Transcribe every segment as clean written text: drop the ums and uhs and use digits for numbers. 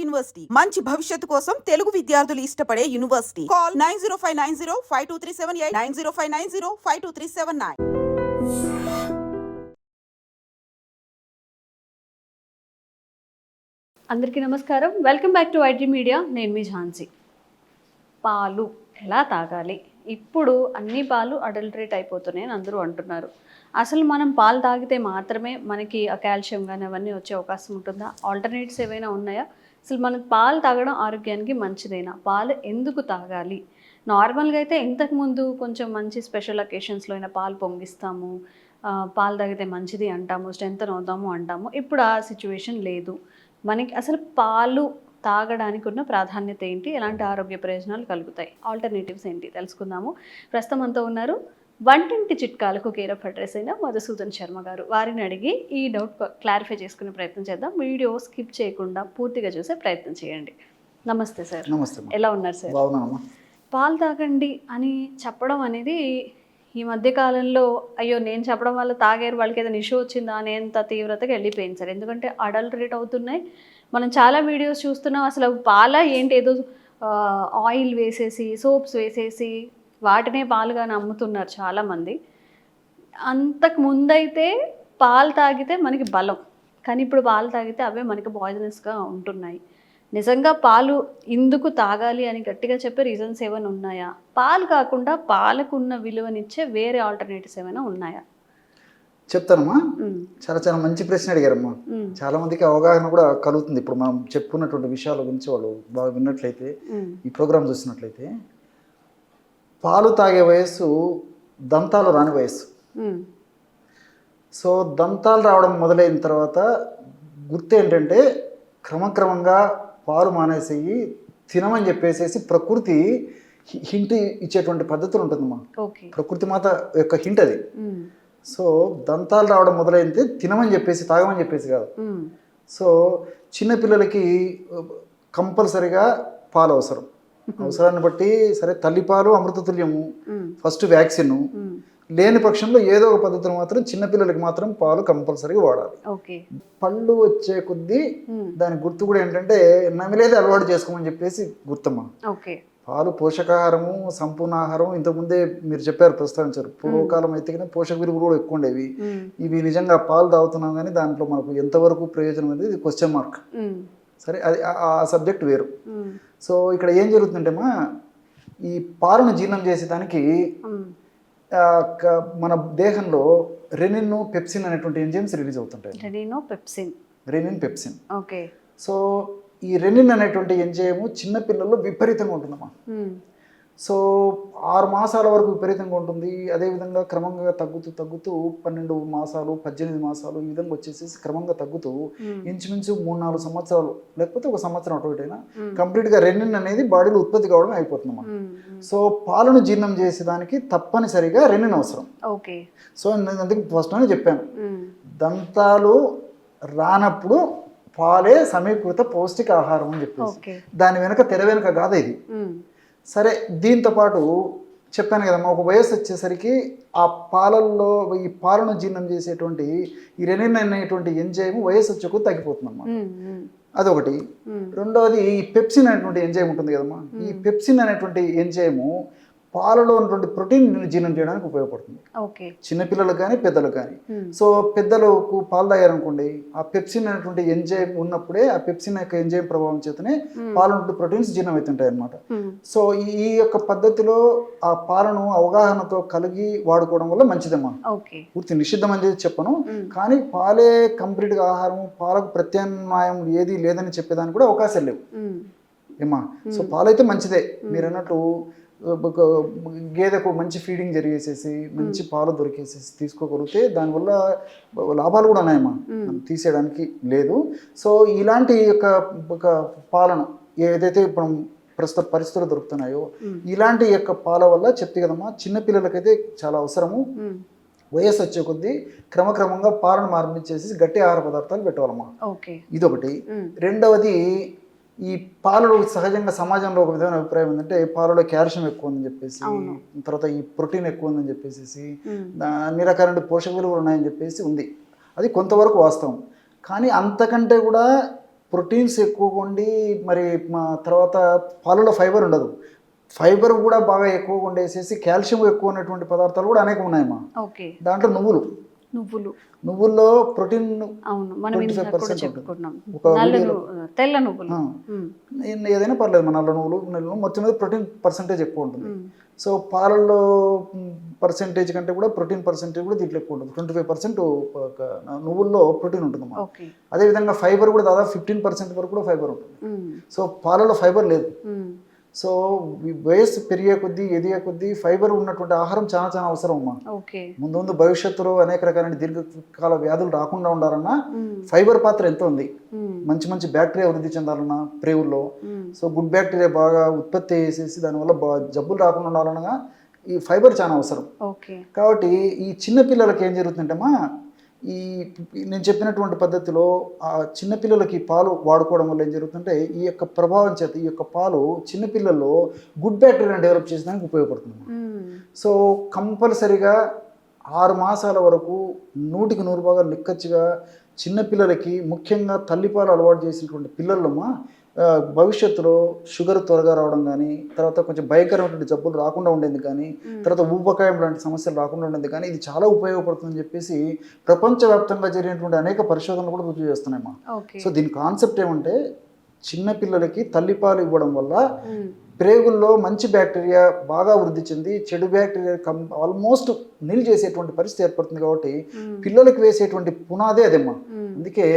University మంచి భవిష్యత్తు కోసం తెలుగు విద్యార్థులు ఇష్టపడే యూనివర్సిటీ. కాల్ 9059052378 9059052379. అందరికీ నమస్కారం. Welcome back to IT media. నేను మీ ఝాన్సీ. పాలు ఎలా తాగాలి? ఇప్పుడు అన్ని పాలు అడల్టరేట్ అయిపోతున్నాయి అని అందరూ అంటున్నారు. అసలు మనం పాలు తాగితే మాత్రమే మనకి ఆ కాల్షియం కానీ అవన్నీ వచ్చే అవకాశం ఉంటుందా? ఆల్టర్నేటివ్స్ ఏవైనా ఉన్నాయా? అసలు మనం పాలు తాగడం ఆరోగ్యానికి మంచిదేనా? పాలు ఎందుకు తాగాలి? నార్మల్గా అయితే ఇంతకుముందు కొంచెం మంచి స్పెషల్ అకేషన్స్లో అయినా పాలు పొంగిస్తాము, పాలు తాగితే మంచిది అంటాము, స్ట్రెంతన్ అవుతాము అంటాము. ఇప్పుడు ఆ సిచ్యువేషన్ లేదు. మనకి అసలు పాలు తాగడానికి ఉన్న ప్రాధాన్యత ఏంటి? ఎలాంటి ఆరోగ్య ప్రయోజనాలు కలుగుతాయి? ఆల్టర్నేటివ్స్ ఏంటి తెలుసుకుందాము. ప్రస్తుతం అంతా ఉన్నారు వంటింటి చిట్కాలకు కేర్ ఆఫ్ అడ్రస్ అయిన మధుసూదన్ శర్మ గారు. వారిని అడిగి ఈ డౌట్ క్లారిఫై చేసుకునే ప్రయత్నం చేద్దాం. వీడియో స్కిప్ చేయకుండా పూర్తిగా చూసే ప్రయత్నం చేయండి. నమస్తే సార్. నమస్తే. ఎలా ఉన్నారు సార్? బాగున్నామా. పాలు తాగండి అని చెప్పడం అనేది ఈ మధ్యకాలంలో అయ్యో నేను చెప్పడం వల్ల తాగారు వాళ్ళకి ఏదైనా ఇష్యూ వచ్చిందా అనేంత తీవ్రతగా వెళ్ళిపోయింది సార్. ఎందుకంటే అడల్టరేట్ అవుతున్నాయి. మనం చాలా వీడియోస్ చూస్తున్నాం. అసలు పాల ఏంటి ఏదో ఆయిల్ వేసేసి సోప్స్ వేసేసి వాటినే పాలుగా అమ్ముతున్నారు చాలామంది. అంతకు ముందైతే పాలు తాగితే మనకి బలం, కానీ ఇప్పుడు పాలు తాగితే అవే మనకి పాయిజనస్గా ఉంటున్నాయి. నిజంగా పాలు ఎందుకు తాగాలి అని గట్టిగా చెప్పే రీజన్స్ ఏమైనా ఉన్నాయా? పాలు కాకుండా పాలకున్న విలువనిచ్చే వేరే ఆల్టర్నేటివ్స్ ఏమైనా ఉన్నాయా? చెప్తానమ్మా. చాలా మంచి ప్రశ్న అడిగారమ్మా. చాలా మందికి అవగాహన కూడా కలుగుతుంది. ఇప్పుడు మనం చెప్పుకున్నటువంటి విషయాల గురించి వాళ్ళు బాగా విన్నట్లయితే, ఈ ప్రోగ్రామ్ చూసినట్లయితే, పాలు తాగే వయస్సు దంతాలు రాని వయస్సు. సో దంతాలు రావడం మొదలైన తర్వాత గుర్తు ఏంటంటే క్రమక్రమంగా పాలు మానేసేయి తినమని చెప్పేసి ప్రకృతి హింట్ ఇచ్చేటువంటి పద్ధతులు ఉంటుందమ్మా. ప్రకృతి మాత యొక్క హింట్ అది. సో దంతాలు రావడం మొదలైతే తినమని చెప్పేసి తాగమని చెప్పేసి కాదు. సో చిన్నపిల్లలకి కంపల్సరిగా పాలు అవసరం. అవసరాన్ని బట్టి సరే తల్లిపాలు అమృతతుల్యము, ఫస్ట్ వ్యాక్సిన్, లేని పక్షంలో ఏదో ఒక పద్ధతిలో మాత్రం చిన్నపిల్లలకి మాత్రం పాలు కంపల్సరీగా వాడాలి. పళ్ళు వచ్చే కొద్దీ దాని గుర్తు కూడా ఏంటంటే నమిలేది అలవాటు చేసుకోమని చెప్పేసి గుర్తమ్మా. పాలు పోషకాహారము, సంపూర్ణాహారం. ఇంతకుముందే మీరు చెప్పారు, ప్రస్తావించారు. పూర్వకాలం అయితే కానీ పోషక విలువలు కూడా ఎక్కువ ఉండేవి. ఇవి నిజంగా పాలు తాగుతున్నాం కానీ దాంట్లో మనకు ఎంతవరకు ప్రయోజనం అనేది ఇది క్వశ్చన్ మార్క్. సరే, అది ఆ సబ్జెక్ట్ వేరు. సో ఇక్కడ ఏం జరుగుతుందంటేమా, ఈ పాలను జీర్ణం చేసేదానికి మన దేహంలో రెనిన్, పెప్సిన్ అనేటువంటి ఎంజైమ్స్ రిలీజ్ అవుతుంటాయి. Rennin, pepsin. సో ఈ రెనిన్ అనేటువంటి ఎంజైమ్ చిన్నపిల్లల్లో విపరీతంగా ఉంటుందమ్మా. సో 6 మాసాల వరకు విపరీతంగా ఉంటుంది. అదేవిధంగా క్రమంగా తగ్గుతూ 12 మాసాలు, 18 మాసాలు ఈ విధంగా వచ్చేసేసి క్రమంగా తగ్గుతూ ఇంచుమించు 3-4 సంవత్సరాలు లేకపోతే 1 సంవత్సరం అటు ఇటైనా కంప్లీట్గా రెనిన్ అనేది బాడీలో ఉత్పత్తి కావడం అయిపోతుందమ్మా. సో పాలను జీర్ణం చేసేదానికి తప్పనిసరిగా రెనిన్ అవసరం. సో అందుకే ఫస్ట్ అని చెప్పాను, దంతాలు రానప్పుడు పాలే సమీకృత పౌష్టిక ఆహారం అని చెప్పేసి. దాని వెనుక తెర వెనుక కాదు ఇది. సరే, దీంతో పాటు చెప్పాను కదమ్మా, ఒక వయస్సు వచ్చేసరికి ఆ పాలల్లో ఈ పాలను జీర్ణం చేసేటువంటి ఈ రెనిన్ అనేటువంటి ఎంజైమ్ వయస్సు వచ్చేకు తగ్గిపోతుందమ్మా. అదొకటి. రెండవది ఈ పెప్సిన్ అనేటువంటి ఎంజైమ్ ఉంటుంది కదమ్మా. ఈ పెప్సిన్ అనేటువంటి ఎంజైము పాలలో ఉన్నటువంటి ప్రోటీన్ జీర్ణం చేయడానికి ఉపయోగపడుతుంది, చిన్నపిల్లలకు కానీ పెద్దలకు కానీ. సో పెద్దలకు పాలు తాగారనుకోండి, ఆ పెప్సిన్ అనేటువంటి ఎంజైమ్ ఉన్నప్పుడే ఆ పెప్సిన్ యొక్క ఎంజైమ్ ప్రభావం చేతనే పాల నుండి ప్రోటీన్స్ జీర్ణం అవుతుంటాయి అన్నమాట. సో ఈ యొక్క పద్ధతిలో ఆ పాలను అవగాహనతో కలిగి వాడుకోవడం వల్ల మంచిదమ్మా. పూర్తి నిషిద్ధం అని చెప్పను, కానీ పాలే కంప్లీట్గా ఆహారం, పాలకు ప్రత్యామ్నాయం ఏది లేదని చెప్పేదానికి కూడా అవకాశం లేవు ఏమా. సో పాలైతే మంచిదే. మీరు అన్నట్టు గేదెకు మంచి ఫీడింగ్ జరిగేసేసి మంచి పాలు దొరికేసేసి తీసుకోగలిగితే దానివల్ల లాభాలు కూడా ఉన్నాయమ్మా, తీసేయడానికి లేదు. సో ఇలాంటి యొక్క పాలను ఏదైతే ఇప్పుడు ప్రస్తుత పరిస్థితులు దొరుకుతున్నాయో ఇలాంటి యొక్క పాల వల్ల చెప్తే కదమ్మా, చిన్నపిల్లలకైతే చాలా అవసరము. వయస్సు వచ్చే కొద్దీ క్రమక్రమంగా పాలను మార్పించేసి గట్టి ఆహార పదార్థాలు పెట్టాలమ్మా. ఇదొకటి. రెండవది, ఈ పాలలో సహజంగా సమాజంలో ఒక విధమైన అభిప్రాయం ఏంటంటే పాలలో కాల్షియం ఎక్కువ ఉందని చెప్పేసి, తర్వాత ఈ ప్రోటీన్ ఎక్కువ ఉందని చెప్పేసి, అన్ని రకాల పోషక విలువలు ఉన్నాయని చెప్పేసి ఉంది. అది కొంతవరకు వాస్తవం. కానీ అంతకంటే కూడా ప్రోటీన్స్ ఎక్కువగా ఉండి మరి మా తర్వాత పాలలో ఫైబర్ ఉండదు. ఫైబర్ కూడా బాగా ఎక్కువగా ఉండేసేసి కాల్షియం ఎక్కువ ఉన్నటువంటి పదార్థాలు కూడా అనేకం ఉన్నాయమ్మా. ఓకే. దాంట్లో నువ్వుల్లో ప్రోటీన్ అవును, మనం 25% చెప్పుకున్నాం. ఒక వీడియోలో తెల్ల నువ్వులు ఏదైనా పర్లేదు, మన నల్ల నువ్వులు మొత్తం మీద ప్రోటీన్ పర్సెంటేజ్ ఎక్కువ ఉంటుంది. సో పాలల్లో పర్సెంటేజ్ కంటే కూడా ప్రోటీన్ పర్సెంటేజ్ కూడా దీంట్లో ఎక్కువ ఉంటుంది. 25% నువ్వుల్లో ప్రోటీన్ ఉంటుంది. అదేవిధంగా ఫైబర్ కూడా దాదాపు 15% వరకు కూడా ఫైబర్ ఉంటుంది. సో పాలలో ఫైబర్ లేదు. సో వయస్సు పెరిగే కొద్దీ ఎదిగే కొద్దీ ఫైబర్ ఉన్నటువంటి ఆహారం చాలా చాలా అవసరం అమ్మా. ముందు ముందు భవిష్యత్తులో అనేక రకాలైన దీర్ఘకాల వ్యాధులు రాకుండా ఉండాలన్నా ఫైబర్ పాత్ర ఎంత ఉంది. మంచి మంచి బ్యాక్టీరియా వృద్ధి చెందాలన్నా ప్రేవుల్లో, సో గుడ్ బ్యాక్టీరియా బాగా ఉత్పత్తి చేసేసి దానివల్ల జబ్బులు రాకుండా ఉండాలనగా ఈ ఫైబర్ చాలా అవసరం. కాబట్టి ఈ చిన్న పిల్లలకి ఏం జరుగుతుందంటేమా, ఈ నేను చెప్పినటువంటి పద్ధతిలో ఆ చిన్నపిల్లలకి పాలు వాడుకోవడం వల్ల ఏం జరుగుతుందంటే ఈ యొక్క ప్రభావం చేత ఈ యొక్క పాలు చిన్నపిల్లల్లో గుడ్ బ్యాక్టీరియా డెవలప్ చేసేదానికి ఉపయోగపడుతుంది. సో కంపల్సరిగా 6 మాసాల వరకు 100కి 100% నిక్కచ్చిగా చిన్నపిల్లలకి, ముఖ్యంగా తల్లిపాలు అలవాటు చేసినటువంటి పిల్లలమ్మా భవిష్యత్తులో షుగర్ త్వరగా రావడం కానీ, తర్వాత కొంచెం భయంకరమైనటువంటి జబ్బులు రాకుండా ఉండేది కానీ, తర్వాత ఊబకాయం లాంటి సమస్యలు రాకుండా ఉండేది కానీ ఇది చాలా ఉపయోగపడుతుందని చెప్పేసి ప్రపంచవ్యాప్తంగా జరిగినటువంటి అనేక పరిశోధనలు కూడా రుజువు చేస్తున్నాయమ్మా. సో దీని కాన్సెప్ట్ ఏమంటే, చిన్నపిల్లలకి తల్లిపాలు ఇవ్వడం వల్ల ప్రేగుల్లో మంచి బ్యాక్టీరియా బాగా వృద్ధి చెంది చెడు బ్యాక్టీరియా ఆల్మోస్ట్ నిల్ చేసేటువంటి పరిస్థితి ఏర్పడుతుంది. కాబట్టి పిల్లలకు వేసేటువంటి పునాదే అదేమ్మా. అందుకే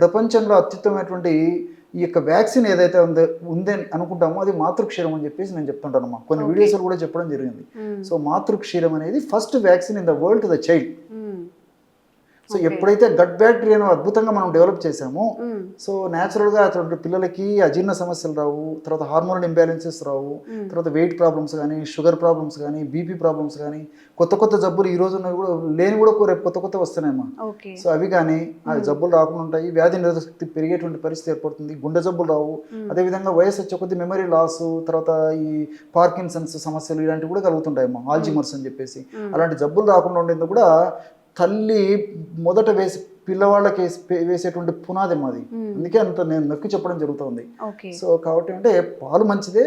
ప్రపంచంలో అత్యుత్తమైనటువంటి ఈ యొక్క వ్యాక్సిన్ ఏదైతే ఉందని అనుకుంటామో అది మాతృక్షీరం అని చెప్పేసి నేను చెప్తుంటానమ్మా. కొన్ని వీడియోస్లో కూడా చెప్పడం జరిగింది. సో మాతృక్షీరం అనేది first vaccine in the world to the child. So ఎప్పుడైతే గట్ బ్యాక్టీరియాను అద్భుతంగా మనం డెవలప్ చేసామో, సో న్యాచురల్గా అటువంటి పిల్లలకి అజీర్ణ సమస్యలు రావు, తర్వాత హార్మోనల్ ఇంబ్యాలెన్సెస్ రావు, తర్వాత వెయిట్ ప్రాబ్లమ్స్ కానీ, షుగర్ ప్రాబ్లమ్స్ కానీ, బీపీ ప్రాబ్లమ్స్ కానీ, కొత్త జబ్బులు ఈ రోజు కూడా లేని కూడా రేపు కొత్త వస్తున్నాయమ్మా. సో అవి కానీ ఆ జబ్బులు రాకుండా ఉంటాయి. వ్యాధి నిరోధక శక్తి పెరిగేటువంటి పరిస్థితి ఏర్పడుతుంది. గుండె జబ్బులు రావు. అదేవిధంగా వయసు వచ్చే కొద్ది మెమరీ లాస్, తర్వాత ఈ పార్కిన్సన్స్ సమస్యలు ఇలాంటివి కూడా కలుగుతుంటాయమ్మా. ఆల్జిమర్స్ అని చెప్పేసి అలాంటి జబ్బులు రాకుండా ఉండేందుకు కూడా తల్లి మొదట పిల్లవాళ్ళకి వేసేటువంటి పునాది మాది. అందుకే అంత నేను నొక్కి చెప్పడం జరుగుతుంది. సో కాబట్టి అంటే పాలు మంచిదే.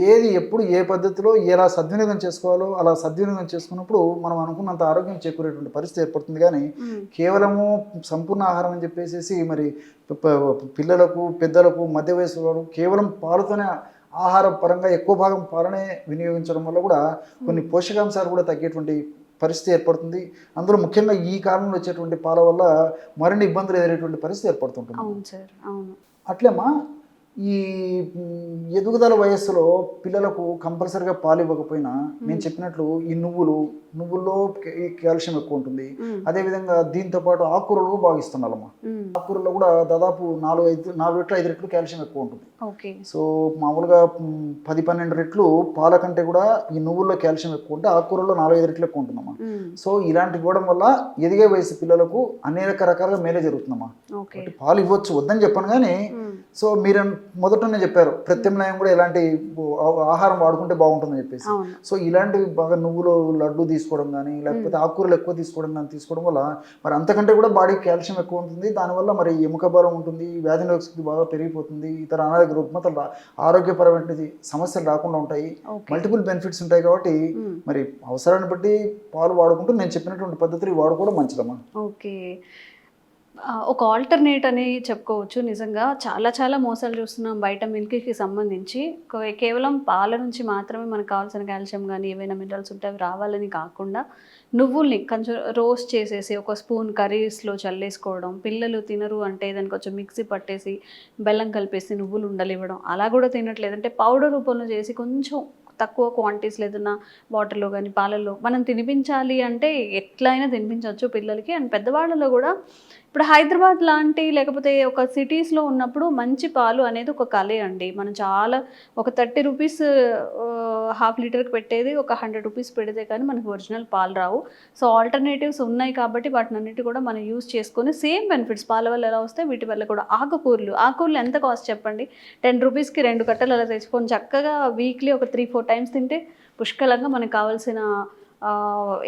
ఏది ఎప్పుడు ఏ పద్ధతిలో ఎలా సద్వినియోగం చేసుకోవాలో అలా సద్వినియోగం చేసుకున్నప్పుడు మనం అనుకున్నంత ఆరోగ్యం చేకూరేటువంటి పరిస్థితి ఏర్పడుతుంది. కానీ కేవలము సంపూర్ణ ఆహారం అని చెప్పేసి మరి పిల్లలకు, పెద్దలకు, మధ్య వయసు వాళ్ళు కేవలం పాలతోనే ఆహార పరంగా ఎక్కువ భాగం పాలనే వినియోగించడం వల్ల కూడా కొన్ని పోషకాంశాలు కూడా తగ్గేటువంటి పరిస్థితి ఏర్పడుతుంది. అందులో ముఖ్యంగా ఈ కాలంలో వచ్చేటువంటి పాల వల్ల మరిన్ని ఇబ్బందులు ఎదురేటువంటి పరిస్థితి ఏర్పడుతుంటుంది. అట్లేమా ఈ ఎదుగుదల వయస్సులో పిల్లలకు కంపల్సరిగా పాలు ఇవ్వకపోయినా నేను చెప్పినట్లు ఈ నువ్వుల్లో కాల్షియం ఎక్కువ ఉంటుంది. అదేవిధంగా దీంతో పాటు ఆకుకూరలు బాగా ఇస్తున్నారమ్మా. ఆకుకూరలో కూడా దాదాపు 4-5 రెట్లు కాల్షియం ఎక్కువ ఉంటుంది. సో మామూలుగా 10-12 రెట్లు పాల కంటే కూడా ఈ నువ్వుల్లో కాల్షియం ఎక్కువ ఉంటే ఆకుకూరలో 4-5 రెట్లు ఎక్కువ ఉంటుందమ్మా. సో ఇలాంటి ఇవ్వడం వల్ల ఎదిగే వయసు పిల్లలకు అనేక రకాలుగా మేలే జరుగుతుందమ్మా. పాలు ఇవ్వచ్చు వద్దని చెప్పాను, కానీ సో మీరు మొదటనే చెప్పారు ప్రత్యామ్నాయం కూడా ఎలాంటి ఆహారం వాడుకుంటే బాగుంటుందని చెప్పేసి. సో ఇలాంటివి బాగా నువ్వులు లడ్డు తీసుకోవడం కానీ, లేకపోతే ఆకుకూరలు ఎక్కువ తీసుకోవడం వల్ల మరి అంతకంటే కూడా బాడీకి కాల్షియం ఎక్కువ ఉంటుంది. దానివల్ల మరి ఎముక బలం ఉంటుంది, వ్యాధి నిరోధక శక్తి బాగా పెరిగిపోతుంది, ఇతర అనారోగ్య రుగ్మతలు ఆరోగ్యపరమైన సమస్యలు రాకుండా ఉంటాయి, మల్టిపుల్ బెనిఫిట్స్ ఉంటాయి. కాబట్టి మరి అవసరాన్ని బట్టి పాలు వాడుకుంటూ నేను చెప్పినటువంటి పద్ధతులు వాడుకోవడం మంచిదమ్మా. ఓకే, ఒక ఆల్టర్నేట్ అని చెప్పుకోవచ్చు. నిజంగా చాలా మోసాలు చూస్తున్నాం బయట మిల్క్కి సంబంధించి. కేవలం పాల నుంచి మాత్రమే మనకు కావాల్సిన కాల్షియం కానీ ఏవైనా మినరల్స్ ఉంటే అవి రావాలని కాకుండా నువ్వుల్ని కొంచెం రోస్ట్ చేసేసి ఒక స్పూన్ కర్రీస్లో చల్లేసుకోవడం, పిల్లలు తినరు అంటే దానికి కొంచెం మిక్సీ పట్టేసి బెల్లం కలిపేసి నువ్వులు ఉండలు ఇవ్వడం, అలా కూడా తినట్లేదు అంటే పౌడర్ రూపంలో చేసి కొంచెం తక్కువ క్వాంటిటీస్లో ఏదన్నా వాటర్లో కానీ పాలల్లో మనం తినిపించాలి అంటే ఎట్లయినా తినిపించవచ్చు పిల్లలకి. అండ్ పెద్దవాళ్ళలో కూడా ఇప్పుడు హైదరాబాద్ లాంటి లేకపోతే ఒక సిటీస్లో ఉన్నప్పుడు మంచి పాలు అనేది ఒక కలే అండి. మనం చాలా ఒక 30 రూపీస్ ½ లీటర్కి పెట్టేది ఒక 100 రూపీస్ పెడితే కానీ మనకు ఒరిజినల్ పాలు రావు. సో ఆల్టర్నేటివ్స్ ఉన్నాయి కాబట్టి వాటిని అన్నిటి కూడా మనం యూస్ చేసుకొని సేమ్ బెనిఫిట్స్ పాల వల్ల ఎలా వస్తాయి వీటి వల్ల కూడా. ఆకుకూరలు ఎంత కాస్ట్ చెప్పండి? 10 రూపీస్కి 2 కట్టలు అలా తెచ్చుకొని చక్కగా వీక్లీ ఒక 3-4 టైమ్స్ తింటే పుష్కలంగా మనకు కావాల్సిన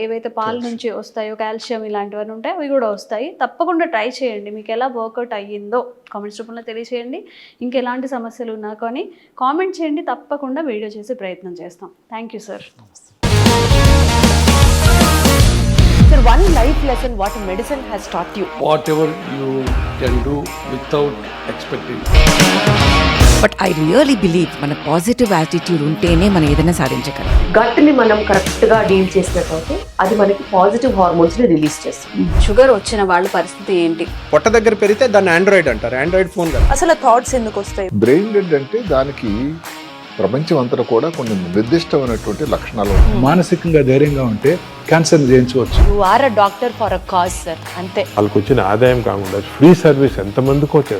ఏవైతే పాల నుంచి వస్తాయో కాల్షియం ఇలాంటివన్నీ ఉంటాయి అవి కూడా వస్తాయి. తప్పకుండా ట్రై చేయండి. మీకు ఎలా వర్కౌట్ అయ్యిందో కామెంట్స్ రూపంలో తెలియచేయండి. ఇంకెలాంటి సమస్యలు ఉన్నా కానీ కామెంట్ చేయండి, తప్పకుండా వీడియో చేసే ప్రయత్నం చేస్తాం. Thank you sir. Sir, one life lesson what medicine has taught you. Whatever you can do without expecting. But I really believe మన పాజిటివ్ యాటిట్యూడ్ ఉంటేనే మనం ఏదైనా సాధించగలం. గట్ని మనం కరెక్ట్గా డీల్ చేసినట్లయితే అది మనకి పాజిటివ్ హార్మోన్స్ని రిలీజ్ చేస్తుంది. షుగర్ వచ్చిన వాళ్ళ పరిస్థితి ఏంటి? పొట్ట దగ్గర పెరిగితే దాన్ని ఆండ్రాయిడ్ అంటారు, ఆండ్రాయిడ్ ఫోన్ కదా. అసలు థాట్స్ ఎందుకు వస్తాయి? బ్రెయిన్ డెడ్ అంటే దానికి ప్రపంచం అంతా కూడా కొన్ని నిర్దిష్టమైనటువంటి లక్షణాలు ఉన్నాయి. మానసికంగా ధైర్యంగా ఉంటే క్యాన్సర్ జయించవచ్చు. You are a doctor for a cause sir, అంతే. వాళ్ళకి వచ్చిన ఆదాయం కాకుండా ఫ్రీ సర్వీస్ ఎంతమందికో చేస్తారు.